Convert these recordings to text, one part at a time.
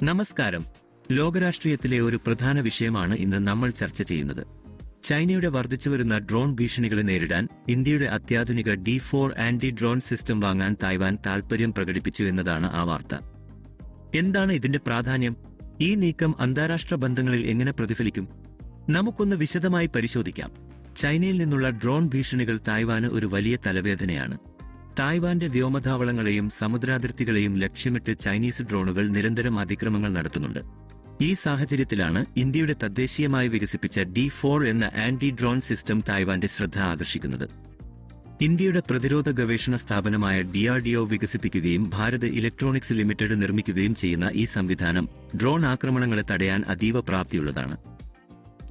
നമസ്കാരം. ലോകരാഷ്ട്രീയത്തിലെ ഒരു പ്രധാന വിഷയമാണ് ഇന്ന് നമ്മൾ ചർച്ച ചെയ്യുന്നത്. ചൈനയുടെ വർദ്ധിച്ചുവരുന്ന ഡ്രോൺ ഭീഷണികളെ നേരിടാൻ ഇന്ത്യയുടെ അത്യാധുനിക D4 ആന്റി ഡ്രോൺ സിസ്റ്റം വാങ്ങാൻ തായ്വാൻ താൽപര്യം പ്രകടിപ്പിച്ചു എന്നതാണ് ആ വാർത്ത. എന്താണ് ഇതിന്റെ പ്രാധാന്യം? ഈ നീക്കം അന്താരാഷ്ട്ര ബന്ധങ്ങളിൽ എങ്ങനെ പ്രതിഫലിക്കും? നമുക്കൊന്ന് വിശദമായി പരിശോധിക്കാം. ചൈനയിൽ നിന്നുള്ള ഡ്രോൺ ഭീഷണികൾ തായ്വാന് ഒരു വലിയ തലവേദനയാണ്. തായ്വാന്റെ വ്യോമതാവളങ്ങളെയും സമുദ്രാതിർത്തികളെയും ലക്ഷ്യമിട്ട് ചൈനീസ് ഡ്രോണുകൾ നിരന്തരം അതിക്രമങ്ങൾ നടത്തുന്നുണ്ട്. ഈ സാഹചര്യത്തിലാണ് ഇന്ത്യയുടെ തദ്ദേശീയമായി വികസിപ്പിച്ച D4 എന്ന ആന്റി ഡ്രോൺ സിസ്റ്റം തായ്വാന്റെ ശ്രദ്ധ ആകർഷിക്കുന്നത്. ഇന്ത്യയുടെ പ്രതിരോധ ഗവേഷണ സ്ഥാപനമായ DRDO വികസിപ്പിക്കുകയും ഭാരത് ഇലക്ട്രോണിക്സ് ലിമിറ്റഡ് നിർമ്മിക്കുകയും ചെയ്യുന്ന ഈ സംവിധാനം ഡ്രോൺ ആക്രമണങ്ങളെ തടയാൻ അതീവ പ്രാപ്തിയുള്ളതാണ്.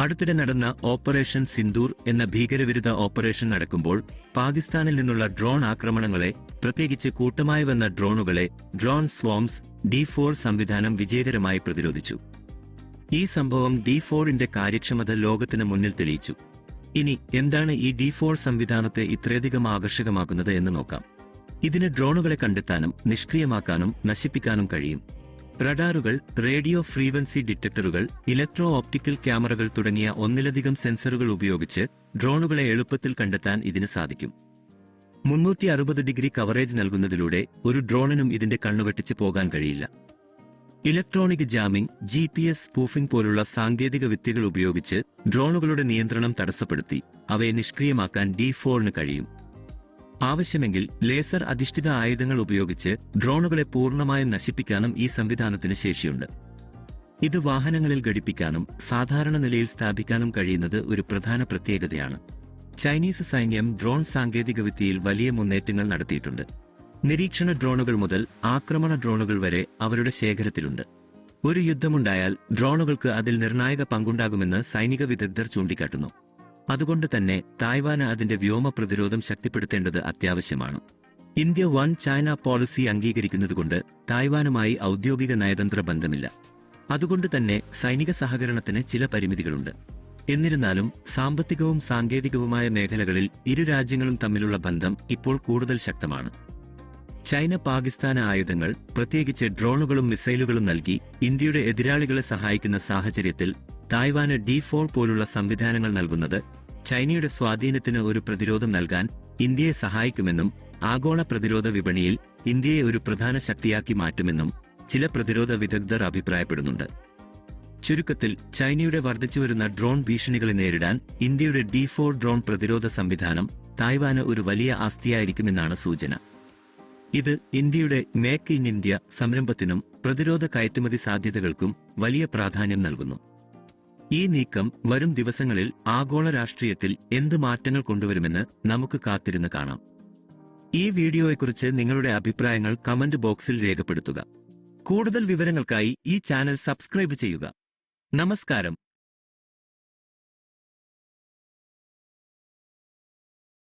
അടുത്തിടെ നടന്ന ഓപ്പറേഷൻ സിന്ദൂർ എന്ന ഭീകരവിരുദ്ധ ഓപ്പറേഷൻ നടക്കുമ്പോൾ പാകിസ്ഥാനിൽ നിന്നുള്ള ഡ്രോൺ ആക്രമണങ്ങളെ, പ്രത്യേകിച്ച് കൂട്ടമായി വന്ന ഡ്രോണുകളെ, ഡ്രോൺ സ്വാംസ് D4 സംവിധാനം വിജയകരമായി പ്രതിരോധിച്ചു. ഈ സംഭവം D4ന്റെ കാര്യക്ഷമത ലോകത്തിന് മുന്നിൽ തെളിയിച്ചു. ഇനി എന്താണ് ഈ D4 സംവിധാനത്തെ ഇത്രയധികം ആകർഷകമാക്കുന്നത് എന്ന് നോക്കാം. ഇതിന് ഡ്രോണുകളെ കണ്ടെത്താനും നിഷ്ക്രിയമാക്കാനും നശിപ്പിക്കാനും കഴിയും. റഡാറുകൾ, റേഡിയോ ഫ്രീക്വൻസി ഡിറ്റക്ടറുകൾ, ഇലക്ട്രോ ഓപ്റ്റിക്കൽ ക്യാമറകൾ തുടങ്ങിയ ഒന്നിലധികം സെൻസറുകൾ ഉപയോഗിച്ച് ഡ്രോണുകളെ എളുപ്പത്തിൽ കണ്ടെത്താൻ ഇതിന് സാധിക്കും. 360 ഡിഗ്രി കവറേജ് നൽകുന്നതിലൂടെ ഒരു ഡ്രോണിനും ഇതിന്റെ കണ്ണുവെട്ടിച്ച് പോകാൻ കഴിയില്ല. ഇലക്ട്രോണിക് ജാമിംഗ്, GPS സ്പൂഫിംഗ് പോലുള്ള സാങ്കേതിക വിദ്യകൾ ഉപയോഗിച്ച് ഡ്രോണുകളുടെ നിയന്ത്രണം തടസ്സപ്പെടുത്തി അവയെ നിഷ്ക്രിയമാക്കാൻ D4ന് കഴിയും. ആവശ്യമെങ്കിൽ ലേസർ അധിഷ്ഠിത ആയുധങ്ങൾ ഉപയോഗിച്ച് ഡ്രോണുകളെ പൂർണ്ണമായും നശിപ്പിക്കാനും ഈ സംവിധാനത്തിന് ശേഷിയുണ്ട്. ഇത് വാഹനങ്ങളിൽ ഘടിപ്പിക്കാനും സാധാരണ നിലയിൽ സ്ഥാപിക്കാനും കഴിയുന്നത് ഒരു പ്രധാന പ്രത്യേകതയാണ്. ചൈനീസ് സൈന്യം ഡ്രോൺ സാങ്കേതികവിദ്യയിൽ വലിയ മുന്നേറ്റങ്ങൾ നടത്തിയിട്ടുണ്ട്. നിരീക്ഷണ ഡ്രോണുകൾ മുതൽ ആക്രമണ ഡ്രോണുകൾ വരെ അവരുടെ ശേഖരത്തിലുണ്ട്. ഒരു യുദ്ധമുണ്ടായാൽ ഡ്രോണുകൾക്ക് അതിൽ നിർണായക പങ്കുണ്ടാകുമെന്ന് സൈനിക വിദഗ്ധർ ചൂണ്ടിക്കാട്ടുന്നു. അതുകൊണ്ട് തന്നെ തായ്വാന് അതിന്റെ വ്യോമ പ്രതിരോധം ശക്തിപ്പെടുത്തേണ്ടത് അത്യാവശ്യമാണ്. ഇന്ത്യ വൺ ചൈന പോളിസി അംഗീകരിക്കുന്നതുകൊണ്ട് തായ്വാനുമായി ഔദ്യോഗിക നയതന്ത്ര ബന്ധമില്ല. അതുകൊണ്ട് തന്നെ സൈനിക സഹകരണത്തിന് ചില പരിമിതികളുണ്ട്. എന്നിരുന്നാലും സാമ്പത്തികവും സാങ്കേതികവുമായ മേഖലകളിൽ ഇരു രാജ്യങ്ങളും തമ്മിലുള്ള ബന്ധം ഇപ്പോൾ കൂടുതൽ ശക്തമാണ്. ചൈന പാകിസ്ഥാന് ആയുധങ്ങൾ, പ്രത്യേകിച്ച് ഡ്രോണുകളും മിസൈലുകളും നൽകി ഇന്ത്യയുടെ എതിരാളികളെ സഹായിക്കുന്ന സാഹചര്യത്തിൽ തായ്വാന് D4 പോലുള്ള സംവിധാനങ്ങൾ നൽകുന്നത് ചൈനയുടെ സ്വാധീനത്തിന് ഒരു പ്രതിരോധം നൽകാൻ ഇന്ത്യയെ സഹായിക്കുമെന്നും ആഗോള പ്രതിരോധ വിപണിയിൽ ഇന്ത്യയെ ഒരു പ്രധാന ശക്തിയാക്കി മാറ്റുമെന്നും ചില പ്രതിരോധ വിദഗ്ധർ അഭിപ്രായപ്പെടുന്നുണ്ട്. ചുരുക്കത്തിൽ, ചൈനയുടെ വർദ്ധിച്ചുവരുന്ന ഡ്രോൺ ഭീഷണികളെ നേരിടാൻ ഇന്ത്യയുടെ D4 ഡ്രോൺ പ്രതിരോധ സംവിധാനം തായ്വാന് ഒരു വലിയ ആസ്തിയായിരിക്കുമെന്നാണ് സൂചന. ഇത് ഇന്ത്യയുടെ മേക്ക് ഇൻ ഇന്ത്യ സംരംഭത്തിനും പ്രതിരോധ കയറ്റുമതി സാധ്യതകൾക്കും വലിയ പ്രാധാന്യം നൽകുന്നു. ഈ നീക്കം വരും ദിവസങ്ങളിൽ ആഗോള രാഷ്ട്രീയത്തിൽ എന്ത് മാറ്റങ്ങൾ കൊണ്ടുവരുമെന്ന് നമുക്ക് കാത്തിരുന്ന് കാണാം. ഈ വീഡിയോയെക്കുറിച്ച് നിങ്ങളുടെ അഭിപ്രായങ്ങൾ കമന്റ് ബോക്സിൽ രേഖപ്പെടുത്തുക. കൂടുതൽ വിവരങ്ങൾക്കായി ഈ ചാനൽ സബ്സ്ക്രൈബ് ചെയ്യുക. നമസ്കാരം.